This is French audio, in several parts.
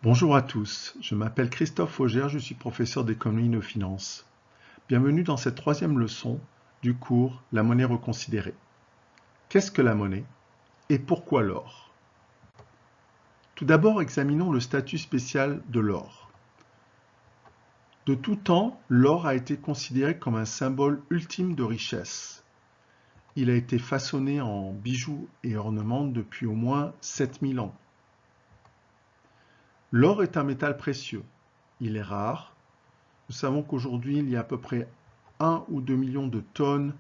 Bonjour à tous, je m'appelle Christophe Augère, je suis professeur d'économie de finance. Bienvenue dans cette troisième leçon du cours La monnaie reconsidérée. Qu'est-ce que la monnaie et pourquoi l'or? Tout d'abord, examinons le statut spécial de l'or. De tout temps, l'or a été considéré comme un symbole ultime de richesse. Il a été façonné en bijoux et ornements depuis au moins 7000 ans. L'or est un métal précieux. Il est rare. Nous savons qu'aujourd'hui, il y a à peu près 1 ou 2 millions de tonnes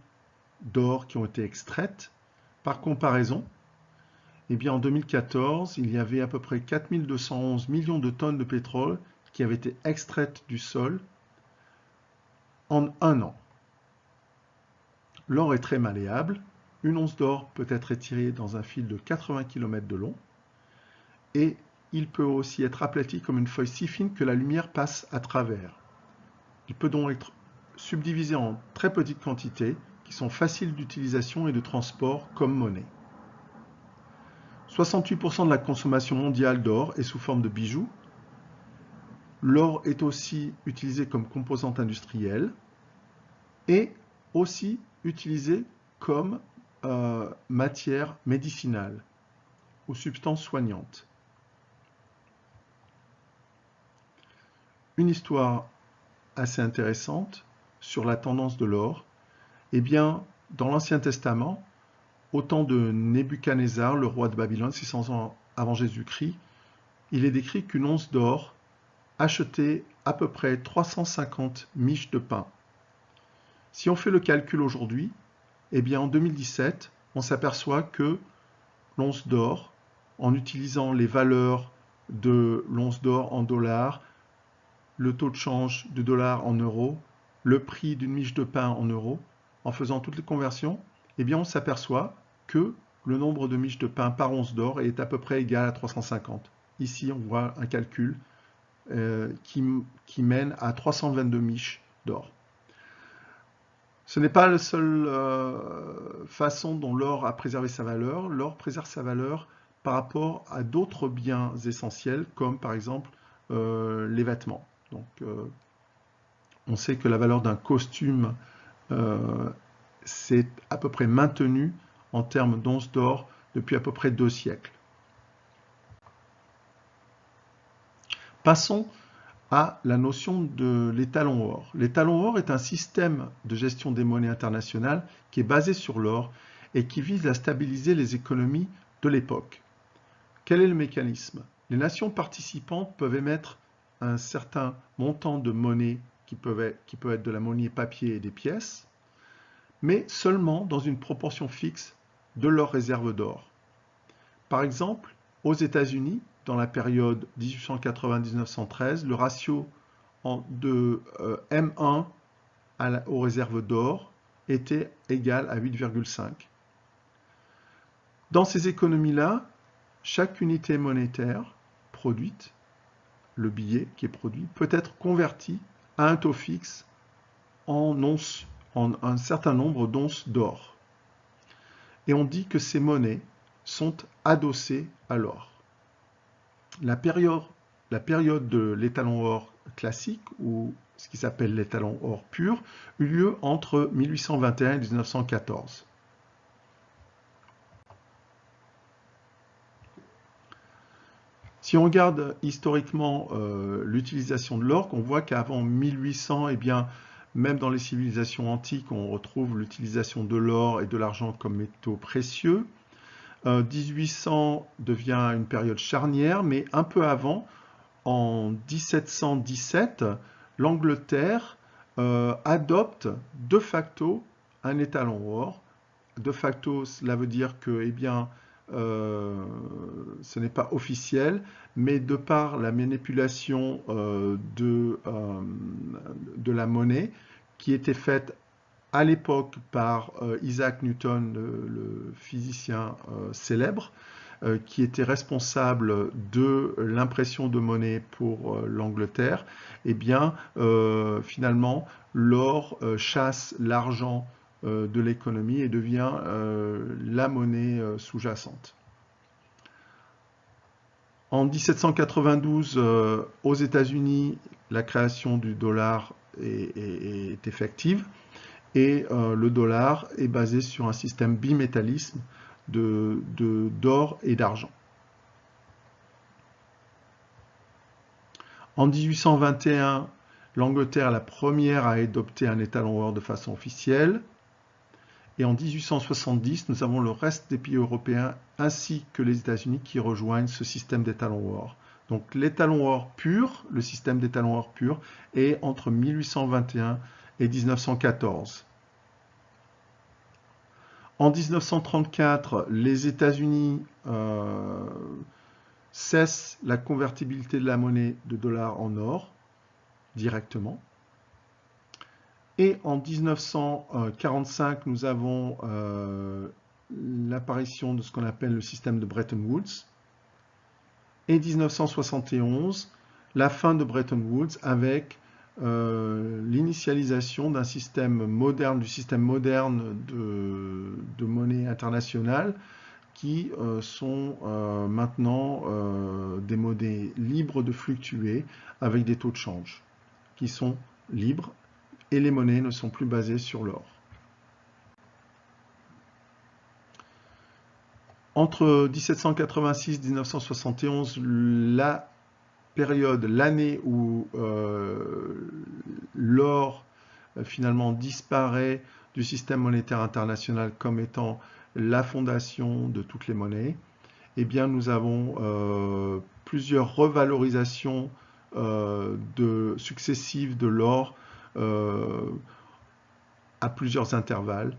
d'or qui ont été extraites. Par comparaison, en 2014, il y avait à peu près 4211 millions de tonnes de pétrole qui avaient été extraites du sol en un an. L'or est très malléable. Une once d'or peut être étirée dans un fil de 80 km de long et il peut aussi être aplati comme une feuille si fine que la lumière passe à travers. Il peut donc être subdivisé en très petites quantités qui sont faciles d'utilisation et de transport comme monnaie. 68% de la consommation mondiale d'or est sous forme de bijoux. L'or est aussi utilisé comme composante industrielle et aussi utilisé comme matière médicinale ou substance soignante. Une histoire assez intéressante sur la tendance de l'or. Dans l'Ancien Testament, au temps de Nebuchadnezzar, le roi de Babylone, 600 ans avant Jésus-Christ, il est décrit qu'une once d'or achetait à peu près 350 miches de pain. Si on fait le calcul aujourd'hui, en 2017, on s'aperçoit que l'once d'or, en utilisant les valeurs de l'once d'or en dollars, le taux de change de dollar en euros, le prix d'une miche de pain en euros, en faisant toutes les conversions, on s'aperçoit que le nombre de miches de pain par once d'or est à peu près égal à 350. Ici, on voit un calcul qui mène à 322 miches d'or. Ce n'est pas la seule façon dont l'or a préservé sa valeur. L'or préserve sa valeur par rapport à d'autres biens essentiels, comme par exemple les vêtements. On sait que la valeur d'un costume s'est à peu près maintenue en termes d'onces d'or depuis à peu près 2 siècles. Passons à la notion de l'étalon or. L'étalon or est un système de gestion des monnaies internationales qui est basé sur l'or et qui vise à stabiliser les économies de l'époque. Quel est le mécanisme? Les nations participantes peuvent émettre un certain montant de monnaie qui peut être de la monnaie papier et des pièces, mais seulement dans une proportion fixe de leurs réserves d'or. Par exemple, aux États-Unis, dans la période 1890-1913, le ratio de M1 aux réserves d'or était égal à 8,5. Dans ces économies-là, chaque unité monétaire produite, le billet qui est produit, peut être converti à un taux fixe en un certain nombre d'onces d'or. Et on dit que ces monnaies sont adossées à l'or. La période de l'étalon or classique, ou ce qui s'appelle l'étalon or pur, eut lieu entre 1821 et 1914. Si on regarde historiquement l'utilisation de l'or, on voit qu'avant 1800, même dans les civilisations antiques, on retrouve l'utilisation de l'or et de l'argent comme métaux précieux. 1800 devient une période charnière, mais un peu avant, en 1717, l'Angleterre adopte de facto un étalon or. De facto, cela veut dire que ce n'est pas officiel, mais de par la manipulation de la monnaie qui était faite à l'époque par Isaac Newton, le physicien célèbre, qui était responsable de l'impression de monnaie pour l'Angleterre, finalement, l'or chasse l'argent de l'économie et devient la monnaie sous-jacente. En 1792, aux États-Unis, la création du dollar est effective et le dollar est basé sur un système bimétallisme d'or et d'argent. En 1821, l'Angleterre est la première à adopter un étalon or de façon officielle. Et en 1870, nous avons le reste des pays européens ainsi que les États-Unis qui rejoignent ce système d'étalon or. Donc l'étalon or pur, le système d'étalon or pur, est entre 1821 et 1914. En 1934, les États-Unis cessent la convertibilité de la monnaie de dollar en or directement. Et en 1945, nous avons l'apparition de ce qu'on appelle le système de Bretton Woods. Et 1971, la fin de Bretton Woods avec l'initialisation d'un système moderne, de monnaie internationale qui sont maintenant des monnaies libres de fluctuer avec des taux de change qui sont libres et les monnaies ne sont plus basées sur l'or. Entre 1786 et 1971, la période, l'année où l'or finalement disparaît du système monétaire international comme étant la fondation de toutes les monnaies, eh bien nous avons plusieurs revalorisations successives de l'or à plusieurs intervalles.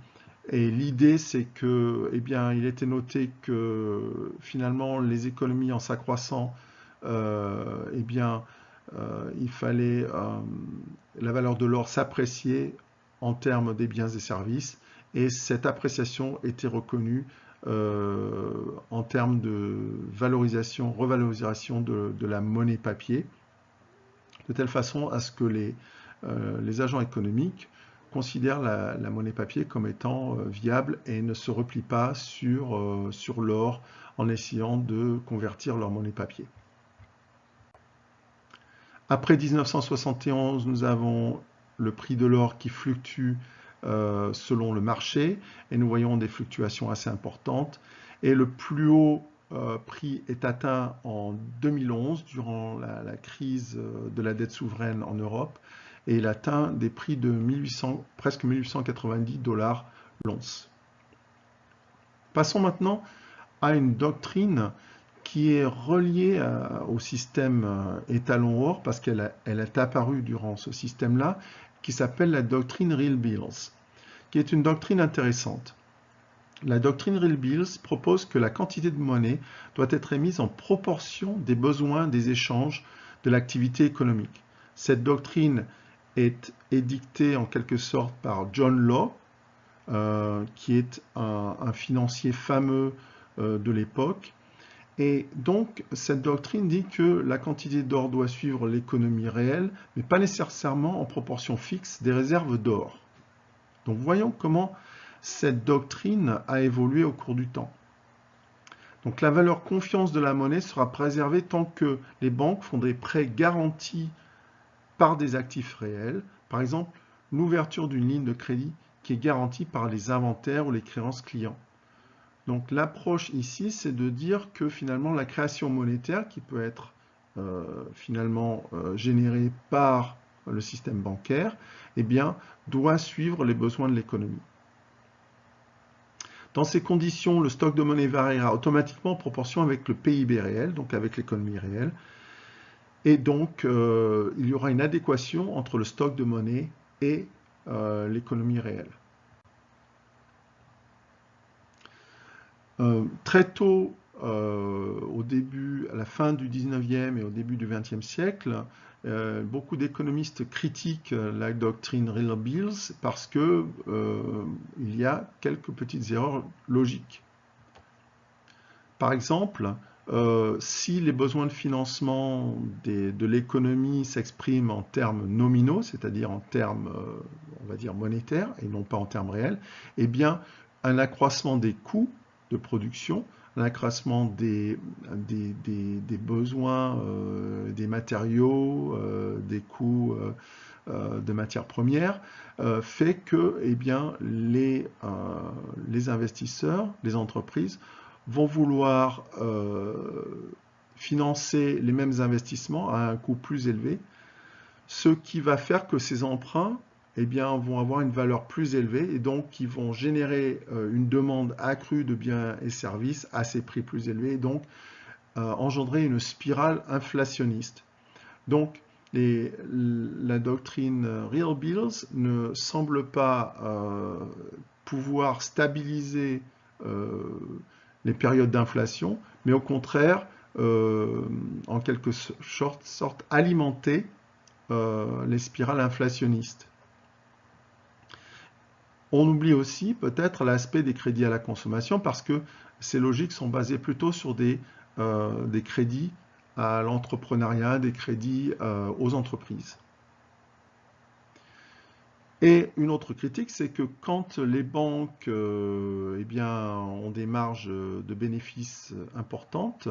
Et l'idée, c'est que, eh bien, il était noté que finalement, les économies en s'accroissant, eh bien, il fallait la valeur de l'or s'apprécier en termes des biens et services, et cette appréciation était reconnue en termes de valorisation, revalorisation de la monnaie papier, de telle façon à ce que les agents économiques considèrent la monnaie papier comme étant viable et ne se replient pas sur l'or en essayant de convertir leur monnaie papier. Après 1971, nous avons le prix de l'or qui fluctue selon le marché et nous voyons des fluctuations assez importantes. Et le plus haut prix est atteint en 2011 durant la crise de la dette souveraine en Europe et il atteint des prix de presque 1890 $ l'once. Passons maintenant à une doctrine qui est reliée au système étalon or parce qu'elle est apparue durant ce système-là, qui s'appelle la doctrine Real Bills, qui est une doctrine intéressante. La doctrine Real Bills propose que la quantité de monnaie doit être émise en proportion des besoins des échanges de l'activité économique. Cette doctrine est édictée en quelque sorte par John Law, qui est un financier fameux de l'époque. Et donc, cette doctrine dit que la quantité d'or doit suivre l'économie réelle, mais pas nécessairement en proportion fixe des réserves d'or. Donc, voyons comment cette doctrine a évolué au cours du temps. Donc, la valeur confiance de la monnaie sera préservée tant que les banques font des prêts garantis par des actifs réels, par exemple l'ouverture d'une ligne de crédit qui est garantie par les inventaires ou les créances clients. Donc l'approche ici, c'est de dire que finalement la création monétaire qui peut être finalement générée par le système bancaire, eh bien, doit suivre les besoins de l'économie. Dans ces conditions, le stock de monnaie variera automatiquement en proportion avec le PIB réel, donc avec l'économie réelle. Et donc, il y aura une adéquation entre le stock de monnaie et l'économie réelle. Très tôt, à la fin du 19e et au début du 20e siècle, beaucoup d'économistes critiquent la doctrine Real Bills parce qu'il y a quelques petites erreurs logiques. Par exemple, si les besoins de financement de l'économie s'expriment en termes nominaux, c'est-à-dire en termes, on va dire, monétaires et non pas en termes réels, eh bien, un accroissement des coûts de production un accroissement des besoins, des matériaux, des coûts de matières premières, fait que eh bien, les investisseurs, les entreprises, vont vouloir financer les mêmes investissements à un coût plus élevé, ce qui va faire que ces emprunts eh bien, vont avoir une valeur plus élevée et donc qui vont générer une demande accrue de biens et services à ces prix plus élevés et donc engendrer une spirale inflationniste. Donc, la doctrine Real Bills ne semble pas pouvoir stabiliser les périodes d'inflation, mais au contraire, en quelque sorte, alimenter les spirales inflationnistes. On oublie aussi peut-être l'aspect des crédits à la consommation parce que ces logiques sont basées plutôt sur des crédits à l'entrepreneuriat, des crédits aux entreprises. Et une autre critique, c'est que quand les banques eh bien, ont des marges de bénéfices importantes,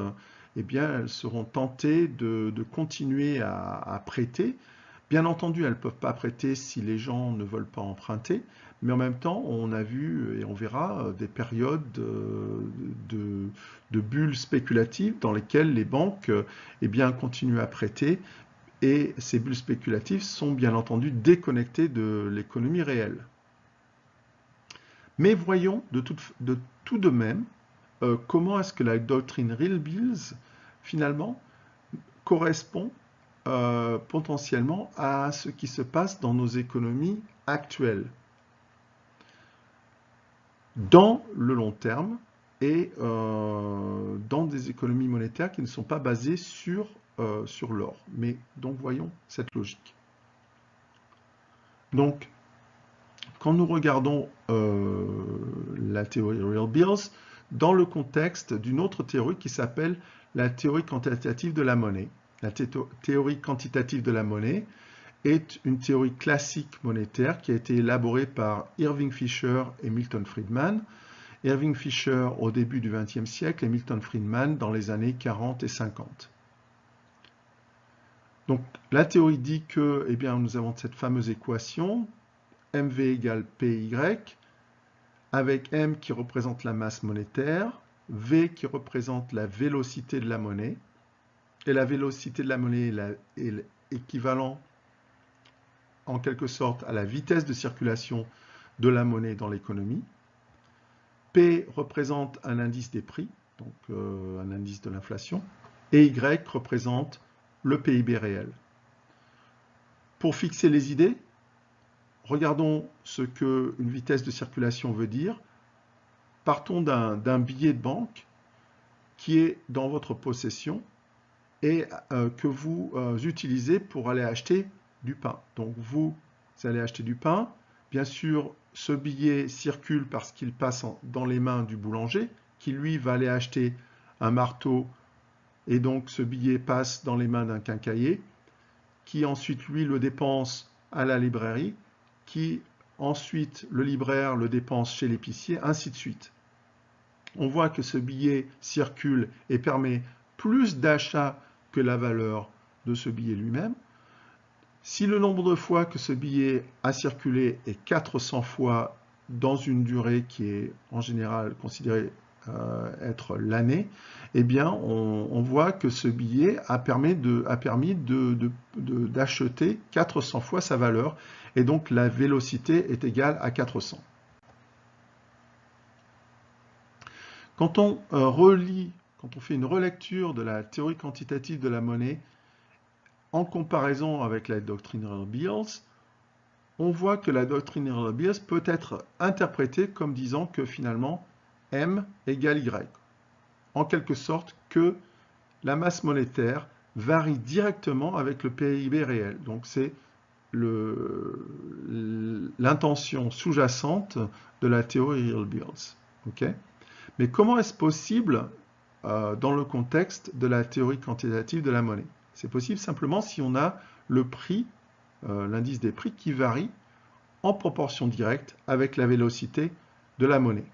eh bien, elles seront tentées de continuer à prêter. Bien entendu, elles ne peuvent pas prêter si les gens ne veulent pas emprunter, mais en même temps, on a vu et on verra des périodes de bulles spéculatives dans lesquelles les banques eh bien, continuent à prêter et ces bulles spéculatives sont bien entendu déconnectées de l'économie réelle. Mais voyons tout de même comment est-ce que la doctrine Real Bills, finalement, correspond potentiellement à ce qui se passe dans nos économies actuelles, dans le long terme et dans des économies monétaires qui ne sont pas basées sur l'or. Mais donc voyons cette logique. Donc, quand nous regardons la théorie Real Bills, dans le contexte d'une autre théorie qui s'appelle la théorie quantitative de la monnaie. La théorie quantitative de la monnaie est une théorie classique monétaire qui a été élaborée par Irving Fisher et Milton Friedman. Irving Fisher au début du XXe siècle et Milton Friedman dans les années 40 et 50. Donc la théorie dit que eh bien, nous avons cette fameuse équation MV égale PY, avec M qui représente la masse monétaire, V qui représente la vélocité de la monnaie, et la vélocité de la monnaie est l'équivalent en quelque sorte à la vitesse de circulation de la monnaie dans l'économie. P représente un indice des prix, donc un indice de l'inflation, et Y représente le PIB réel. Pour fixer les idées, regardons ce qu'une vitesse de circulation veut dire. Partons d'un billet de banque qui est dans votre possession et que vous utilisez pour aller acheter du pain. Donc vous allez acheter du pain. Bien sûr, ce billet circule parce qu'il passe dans les mains du boulanger qui lui va aller acheter un marteau et donc ce billet passe dans les mains d'un quincaillier qui ensuite lui le dépense à la librairie, qui ensuite le libraire le dépense chez l'épicier, ainsi de suite. On voit que ce billet circule et permet plus d'achats que la valeur de ce billet lui-même. Si le nombre de fois que ce billet a circulé est 400 fois dans une durée qui est en général considérée être l'année, eh bien on voit que ce billet a permis d'acheter 400 fois sa valeur et donc la vélocité est égale à 400. Quand on fait une relecture de la théorie quantitative de la monnaie en comparaison avec la doctrine Real Bills, on voit que la doctrine Real Bills peut être interprétée comme disant que finalement M égale Y. En quelque sorte que la masse monétaire varie directement avec le PIB réel. Donc c'est l'intention sous-jacente de la théorie Real Bills. Okay? Mais comment est-ce possible dans le contexte de la théorie quantitative de la monnaie? C'est possible simplement si on a le prix, l'indice des prix qui varie en proportion directe avec la vélocité de la monnaie.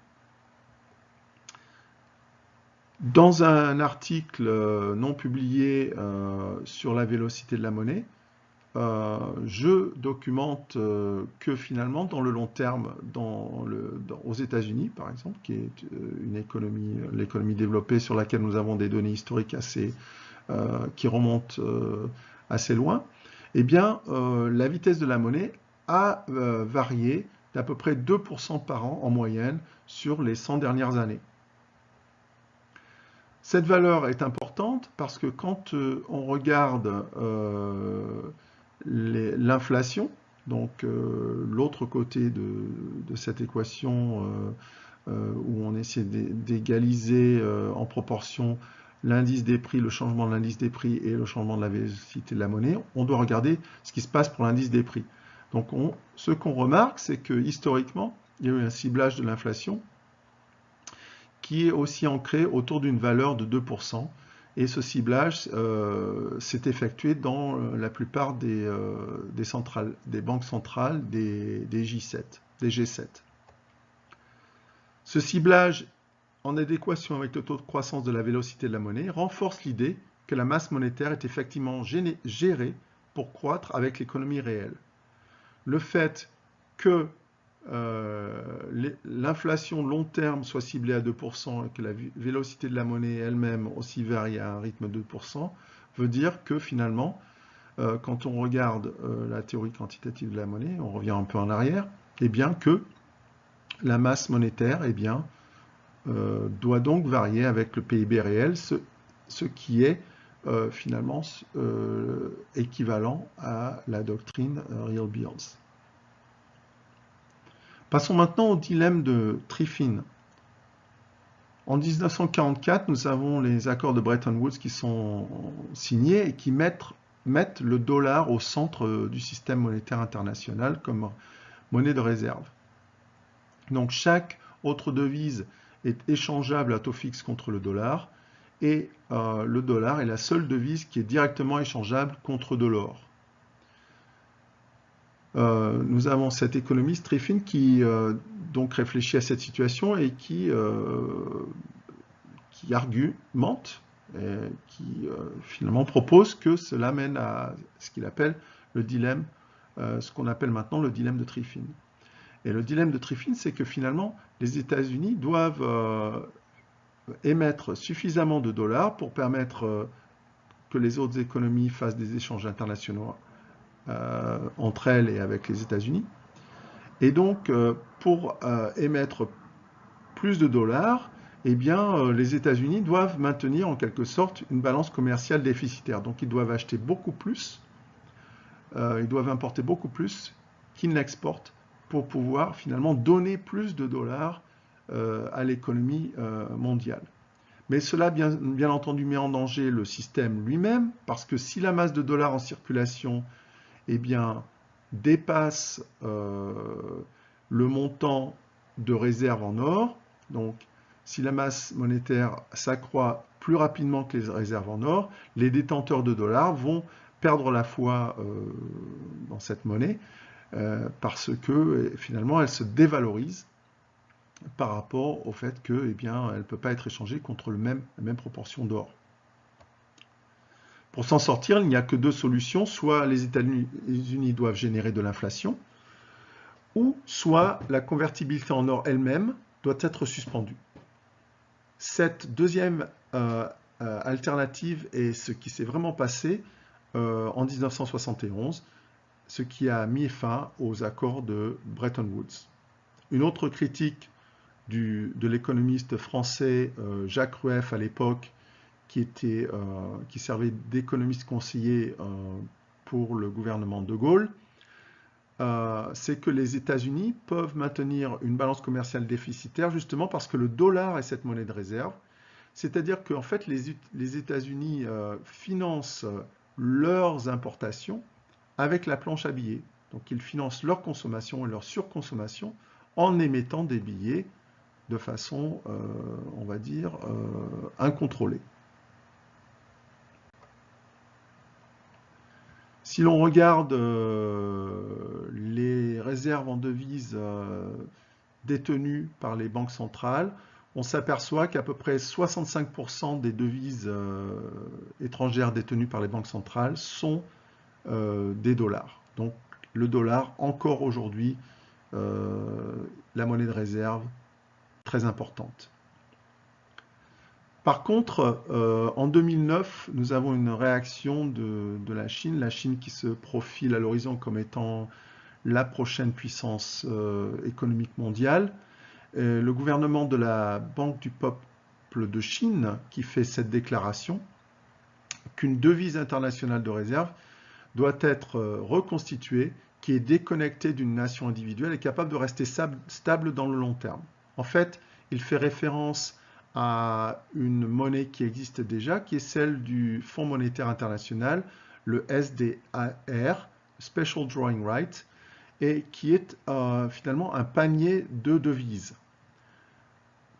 Dans un article non publié sur la vélocité de la monnaie, je documente que finalement, dans le long terme, aux États-Unis, par exemple, qui est l'économie développée sur laquelle nous avons des données historiques qui remontent assez loin, eh bien, la vitesse de la monnaie a varié d'à peu près 2% par an en moyenne sur les 100 dernières années. Cette valeur est importante parce que quand on regarde l'inflation, donc l'autre côté de cette équation où on essaie d'égaliser en proportion l'indice des prix, le changement de l'indice des prix et le changement de la vélocité de la monnaie, on doit regarder ce qui se passe pour l'indice des prix. Donc ce qu'on remarque, c'est que historiquement, il y a eu un ciblage de l'inflation qui est aussi ancré autour d'une valeur de 2%. Et ce ciblage s'est effectué dans la plupart des banques centrales des J7, des G7. Ce ciblage, en adéquation avec le taux de croissance de la vélocité de la monnaie, renforce l'idée que la masse monétaire est effectivement gérée pour croître avec l'économie réelle. Le fait que l'inflation long terme soit ciblée à 2% et que la vélocité de la monnaie elle-même aussi varie à un rythme de 2%, veut dire que finalement, quand on regarde la théorie quantitative de la monnaie, on revient un peu en arrière, et bien que la masse monétaire doit donc varier avec le PIB réel, ce qui est finalement équivalent à la doctrine Real Bills. Passons maintenant au dilemme de Triffin. En 1944, nous avons les accords de Bretton Woods qui sont signés et qui mettent le dollar au centre du système monétaire international comme monnaie de réserve. Donc chaque autre devise est échangeable à taux fixe contre le dollar et le dollar est la seule devise qui est directement échangeable contre de l'or. Nous avons cet économiste Triffin qui donc réfléchit à cette situation et qui argumente, qui finalement propose que cela mène à ce qu'il appelle le dilemme, ce qu'on appelle maintenant le dilemme de Triffin. Et le dilemme de Triffin, c'est que finalement, les États-Unis doivent émettre suffisamment de dollars pour permettre que les autres économies fassent des échanges internationaux entre elles et avec les États-Unis. Et donc, pour émettre plus de dollars, eh bien, les États-Unis doivent maintenir en quelque sorte une balance commerciale déficitaire. Donc, ils doivent acheter beaucoup plus, ils doivent importer beaucoup plus qu'ils n'exportent pour pouvoir finalement donner plus de dollars à l'économie mondiale. Mais cela, bien entendu, met en danger le système lui-même, parce que si la masse de dollars en circulation eh bien, dépasse le montant de réserve en or. Donc, si la masse monétaire s'accroît plus rapidement que les réserves en or, les détenteurs de dollars vont perdre la foi dans cette monnaie parce que finalement, elle se dévalorise par rapport au fait que, eh bien, elle ne peut pas être échangée contre la même proportion d'or. Pour s'en sortir, il n'y a que deux solutions. Soit les États-Unis doivent générer de l'inflation, ou soit la convertibilité en or elle-même doit être suspendue. Cette deuxième alternative est ce qui s'est vraiment passé en 1971, ce qui a mis fin aux accords de Bretton Woods. Une autre critique de l'économiste français Jacques Rueff à l'époque, qui servait d'économiste conseiller pour le gouvernement de Gaulle, c'est que les États-Unis peuvent maintenir une balance commerciale déficitaire justement parce que le dollar est cette monnaie de réserve. C'est-à-dire qu'en fait, les États-Unis financent leurs importations avec la planche à billets. Donc, ils financent leur consommation et leur surconsommation en émettant des billets de façon, on va dire, incontrôlée. Si l'on regarde les réserves en devises détenues par les banques centrales, on s'aperçoit qu'à peu près 65% des devises étrangères détenues par les banques centrales sont des dollars. Donc le dollar, encore aujourd'hui, la monnaie de réserve très importante. Par contre, en 2009, nous avons une réaction de la Chine qui se profile à l'horizon comme étant la prochaine puissance économique mondiale. Le gouvernement de la Banque du Peuple de Chine qui fait cette déclaration qu'une devise internationale de réserve doit être reconstituée, qui est déconnectée d'une nation individuelle et capable de rester stable dans le long terme. En fait, il fait référence à une monnaie qui existe déjà, qui est celle du Fonds monétaire international, le SDR, Special Drawing Right, et qui est finalement un panier de devises.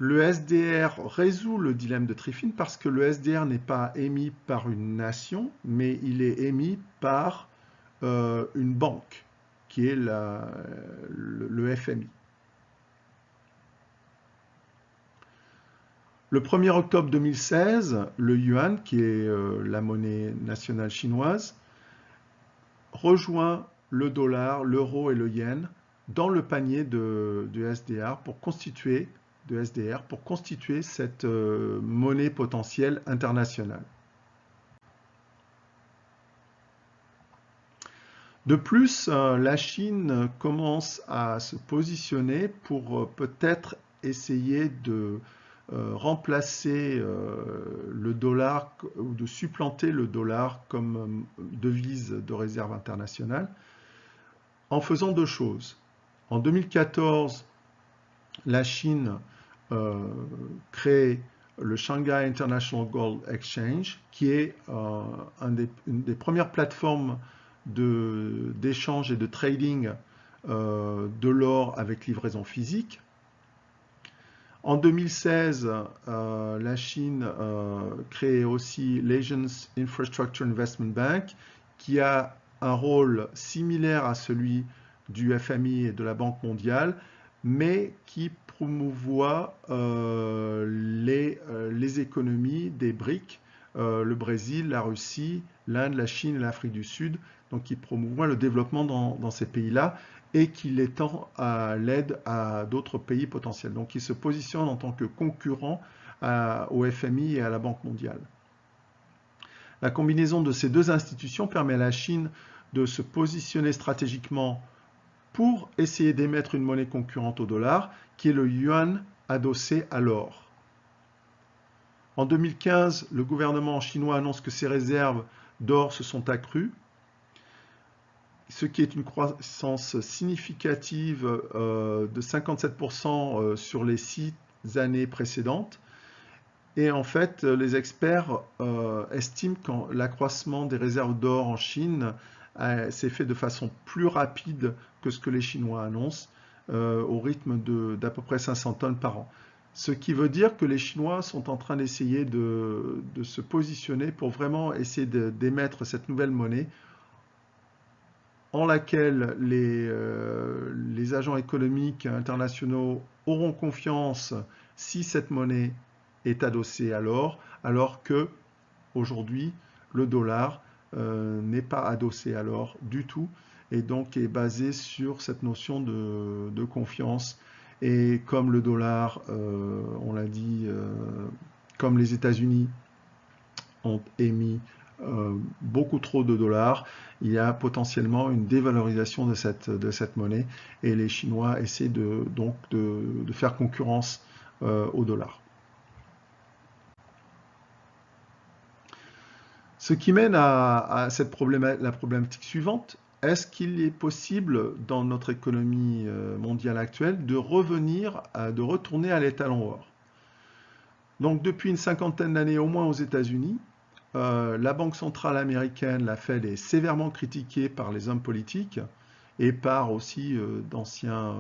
Le SDR résout le dilemme de Triffin parce que le SDR n'est pas émis par une nation, mais il est émis par une banque, qui est le FMI. Le 1er octobre 2016, le yuan, qui est la monnaie nationale chinoise, rejoint le dollar, l'euro et le yen dans le panier de SDR pour constituer cette monnaie potentielle internationale. De plus, la Chine commence à se positionner pour peut-être essayer de remplacer le dollar ou de supplanter le dollar comme devise de réserve internationale en faisant deux choses. En 2014, la Chine crée le Shanghai International Gold Exchange, qui est une des premières plateformes d'échange et de trading de l'or avec livraison physique. En 2016, la Chine crée aussi l'Asian Infrastructure Investment Bank, qui a un rôle similaire à celui du FMI et de la Banque mondiale, mais qui promouvoit les économies des BRIC, le Brésil, la Russie, l'Inde, la Chine et l'Afrique du Sud, donc qui promouvoit le développement dans ces pays-là et qui l'étend à l'aide à d'autres pays potentiels. Donc il se positionne en tant que concurrent au FMI et à la Banque mondiale. La combinaison de ces deux institutions permet à la Chine de se positionner stratégiquement pour essayer d'émettre une monnaie concurrente au dollar, qui est le yuan adossé à l'or. En 2015, le gouvernement chinois annonce que ses réserves d'or se sont accrues, ce qui est une croissance significative de 57% sur les 6 années précédentes. Et en fait, les experts estiment que l'accroissement des réserves d'or en Chine s'est fait de façon plus rapide que ce que les Chinois annoncent, au rythme d'à peu près 500 tonnes par an. Ce qui veut dire que les Chinois sont en train d'essayer de se positionner pour vraiment essayer d'émettre cette nouvelle monnaie en laquelle les agents économiques internationaux auront confiance si cette monnaie est adossée à l'or, alors que aujourd'hui le dollar n'est pas adossé à l'or du tout et donc est basé sur cette notion de confiance. Et comme le dollar, on l'a dit, comme les États-Unis ont émis beaucoup trop de dollars, il y a potentiellement une dévalorisation de cette monnaie et les Chinois essaient donc de faire concurrence au dollar. Ce qui mène à la problématique suivante: est-ce qu'il est possible dans notre économie mondiale actuelle de retourner à l'étalon or? Donc depuis une cinquantaine d'années au moins aux États-Unis, la Banque centrale américaine, la Fed, est sévèrement critiquée par les hommes politiques et par aussi d'anciens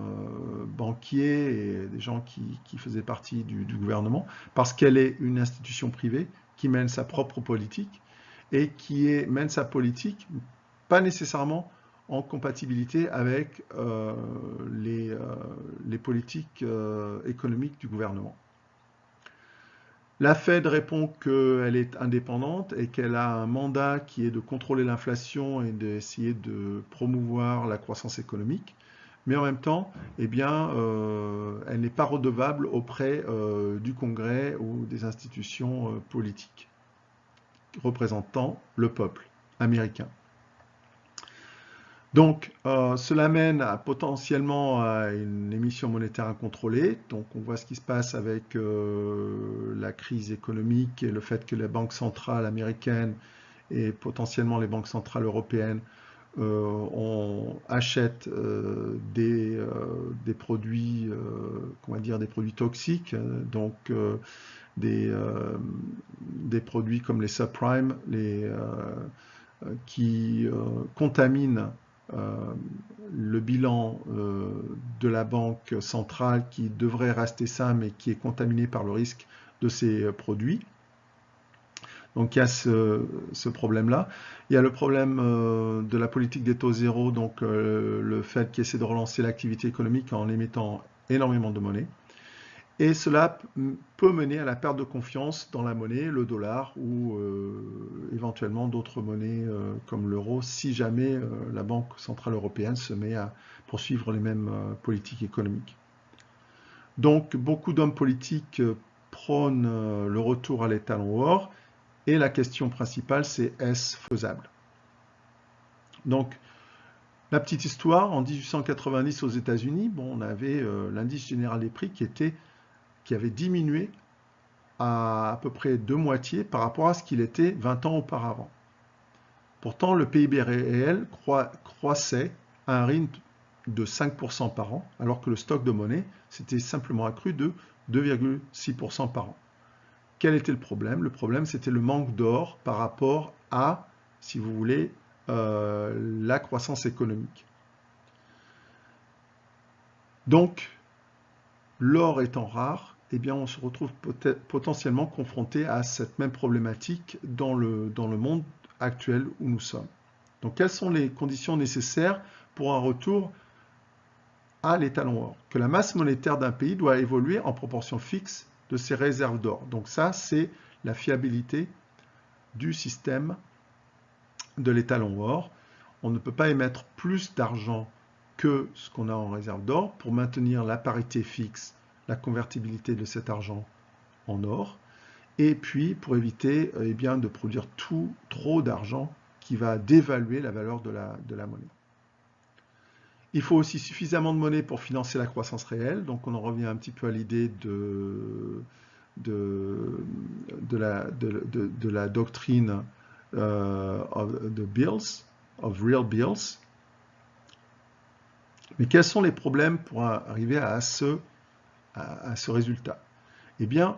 banquiers et des gens qui faisaient partie du gouvernement, parce qu'elle est une institution privée qui mène sa propre politique et mène sa politique pas nécessairement en compatibilité avec les politiques économiques du gouvernement. La Fed répond qu'elle est indépendante et qu'elle a un mandat qui est de contrôler l'inflation et d'essayer de promouvoir la croissance économique. Mais en même temps, eh bien, elle n'est pas redevable auprès du Congrès ou des institutions politiques représentant le peuple américain. Donc, cela mène potentiellement à une émission monétaire incontrôlée. Donc, on voit ce qui se passe avec la crise économique et le fait que les banques centrales américaines et potentiellement les banques centrales européennes achètent des produits, comment dire, des produits toxiques, donc des produits comme les subprimes, qui contaminent le bilan de la banque centrale qui devrait rester sain mais qui est contaminé par le risque de ces produits. Donc il y a ce problème-là. Il y a le problème de la politique des taux zéro, donc le fait qu'il essaie de relancer l'activité économique en émettant énormément de monnaie. Et cela peut mener à la perte de confiance dans la monnaie, le dollar ou éventuellement d'autres monnaies comme l'euro, si jamais la Banque centrale européenne se met à poursuivre les mêmes politiques économiques. Donc beaucoup d'hommes politiques prônent le retour à l'étalon or, et la question principale c'est est-ce faisable? Donc la petite histoire, en 1890 aux États-Unis, bon, on avait l'indice général des prix qui avait diminué à peu près de moitié par rapport à ce qu'il était 20 ans auparavant. Pourtant, le PIB réel croissait à un rythme de 5% par an, alors que le stock de monnaie s'était simplement accru de 2,6% par an. Quel était le problème? Le problème, c'était le manque d'or par rapport à, si vous voulez, la croissance économique. Donc, l'or étant rare, eh bien, on se retrouve potentiellement confronté à cette même problématique dans le monde actuel où nous sommes. Donc, quelles sont les conditions nécessaires pour un retour à l'étalon or? Que la masse monétaire d'un pays doit évoluer en proportion fixe de ses réserves d'or. Donc ça, c'est la fiabilité du système de l'étalon or. On ne peut pas émettre plus d'argent que ce qu'on a en réserve d'or pour maintenir la parité fixe, la convertibilité de cet argent en or, et puis pour éviter eh bien, de produire trop d'argent qui va dévaluer la valeur de la monnaie. Il faut aussi suffisamment de monnaie pour financer la croissance réelle, donc on en revient un petit peu à l'idée de la doctrine de bills, of real bills. Mais quels sont les problèmes pour arriver à ce résultat? Eh bien,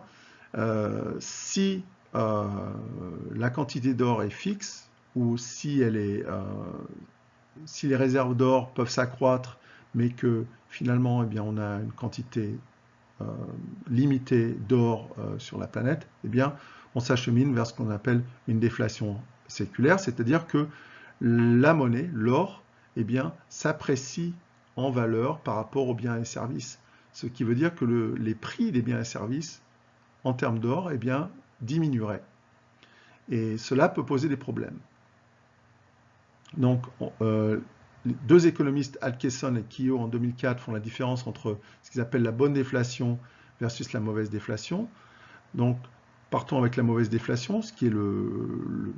si la quantité d'or est fixe, ou si les réserves d'or peuvent s'accroître, mais que finalement, eh bien, on a une quantité limitée d'or sur la planète, eh bien, on s'achemine vers ce qu'on appelle une déflation séculaire, c'est-à-dire que la monnaie, l'or, eh bien, s'apprécie en valeur par rapport aux biens et services. Ce qui veut dire que les prix des biens et services, en termes d'or, eh bien, diminueraient. Et cela peut poser des problèmes. Donc, les deux économistes, Alkeson et Keogh, en 2004, font la différence entre ce qu'ils appellent la bonne déflation versus la mauvaise déflation. Donc, partons avec la mauvaise déflation, ce qui est le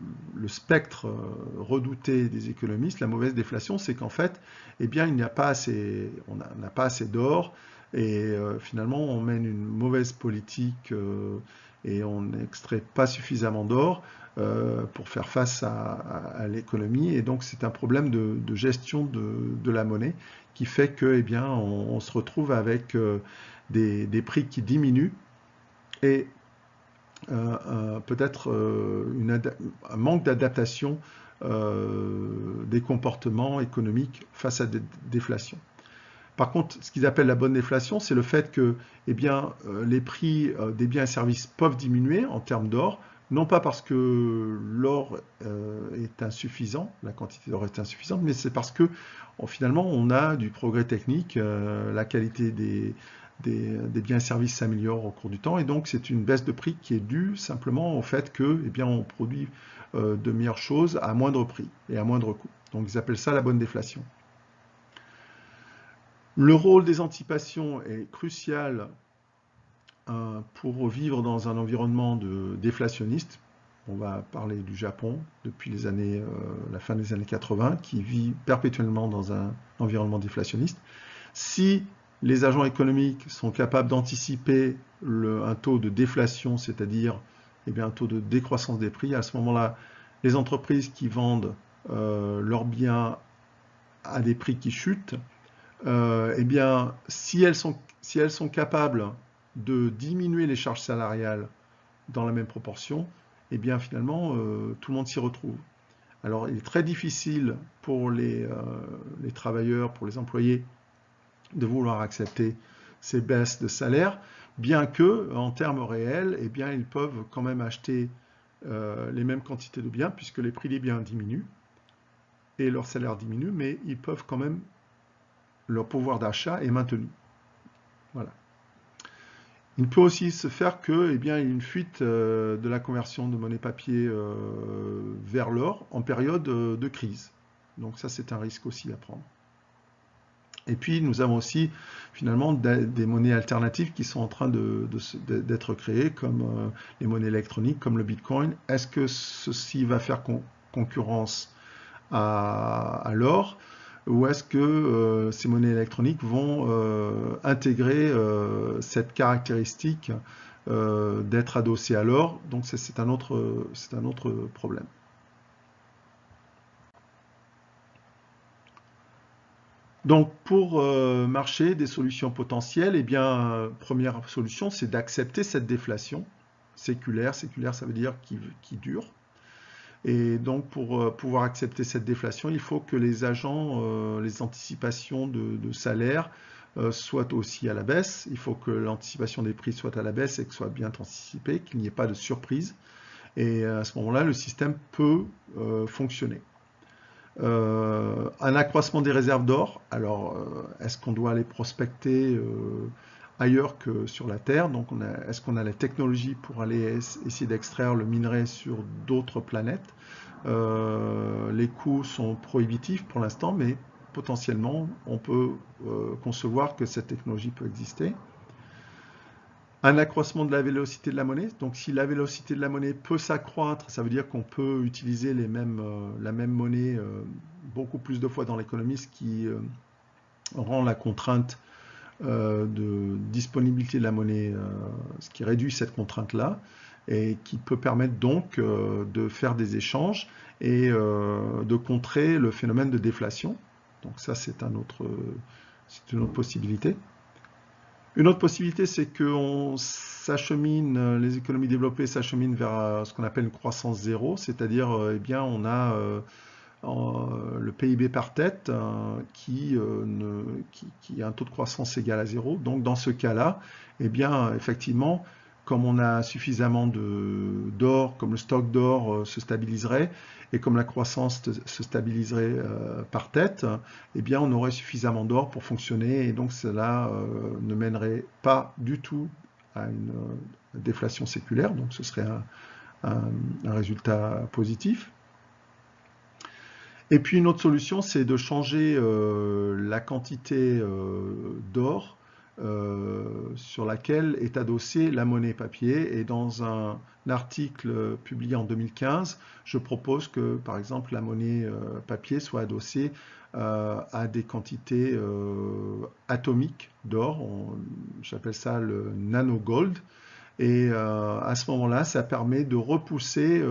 spectre redouté des économistes. La mauvaise déflation, c'est qu'en fait, eh bien, on n'a pas assez d'or et finalement, on mène une mauvaise politique et on n'extrait pas suffisamment d'or pour faire face à l'économie. Et donc, c'est un problème de gestion de la monnaie qui fait que, eh bien, on se retrouve avec des prix qui diminuent et peut-être un manque d'adaptation des comportements économiques face à des déflations. Par contre, ce qu'ils appellent la bonne déflation, c'est le fait que eh bien, les prix des biens et services peuvent diminuer en termes d'or, non pas parce que l'or est insuffisant, la quantité d'or est insuffisante, mais c'est parce que finalement on a du progrès technique, la qualité des biens et services s'améliorent au cours du temps, et donc c'est une baisse de prix qui est due simplement au fait que, eh bien, on produit de meilleures choses à moindre prix et à moindre coût. Donc ils appellent ça la bonne déflation. Le rôle des anticipations est crucial pour vivre dans un environnement déflationniste. On va parler du Japon depuis la fin des années 80, qui vit perpétuellement dans un environnement déflationniste. Si les agents économiques sont capables d'anticiper un taux de déflation, c'est-à-dire un taux de décroissance des prix, à ce moment-là, les entreprises qui vendent leurs biens à des prix qui chutent, si elles sont capables de diminuer les charges salariales dans la même proportion, finalement, tout le monde s'y retrouve. Alors, il est très difficile pour les travailleurs, pour les employés, de vouloir accepter ces baisses de salaire, bien que, en termes réels, ils peuvent quand même acheter les mêmes quantités de biens, puisque les prix des biens diminuent et leur salaire diminue, mais ils peuvent quand même, leur pouvoir d'achat est maintenu. Voilà. Il peut aussi se faire qu'il y ait une fuite de la conversion de monnaie papier vers l'or en période de crise. Donc ça, c'est un risque aussi à prendre. Et puis, nous avons aussi, finalement, des monnaies alternatives qui sont en train d'être créées, comme les monnaies électroniques, comme le Bitcoin. Est-ce que ceci va faire concurrence à l'or, ou est-ce que ces monnaies électroniques vont intégrer cette caractéristique d'être adossées à l'or? Donc, c'est un autre problème. Donc, pour marcher des solutions potentielles, première solution, c'est d'accepter cette déflation séculaire. Séculaire, ça veut dire qui dure. Et donc, pour pouvoir accepter cette déflation, il faut que les agents, les anticipations de salaire soient aussi à la baisse. Il faut que l'anticipation des prix soit à la baisse et que soit bien anticipée, qu'il n'y ait pas de surprise. Et à ce moment-là, le système peut fonctionner. Un accroissement des réserves d'or. Alors, est-ce qu'on doit aller prospecter ailleurs que sur la Terre? Donc, est-ce qu'on a la technologie pour aller essayer d'extraire le minerai sur d'autres planètes? Les coûts sont prohibitifs pour l'instant, mais potentiellement, on peut concevoir que cette technologie peut exister. Un accroissement de la vélocité de la monnaie. Donc, si la vélocité de la monnaie peut s'accroître, ça veut dire qu'on peut utiliser la même monnaie beaucoup plus de fois dans l'économie, ce qui rend la contrainte de disponibilité de la monnaie, ce qui réduit cette contrainte-là, et qui peut permettre donc de faire des échanges et de contrer le phénomène de déflation. Donc ça, c'est une autre possibilité. Une autre possibilité, c'est que les économies développées s'acheminent vers ce qu'on appelle une croissance zéro, c'est-à-dire, on a le PIB par tête qui a un taux de croissance égal à zéro. Donc, dans ce cas-là, effectivement, comme on a suffisamment d'or, comme le stock d'or se stabiliserait, et comme la croissance se stabiliserait par tête, on aurait suffisamment d'or pour fonctionner, et donc cela ne mènerait pas du tout à une déflation séculaire, donc ce serait un résultat positif. Et puis une autre solution, c'est de changer la quantité d'or sur laquelle est adossée la monnaie papier. Et dans un article publié en 2015, je propose que, par exemple, la monnaie papier soit adossée à des quantités atomiques d'or. J'appelle ça le nano-gold. Et à ce moment-là, ça permet de repousser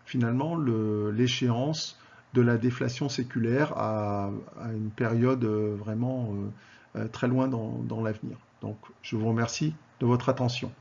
finalement l'échéance de la déflation séculaire à une période vraiment très loin dans l'avenir. Donc, je vous remercie de votre attention.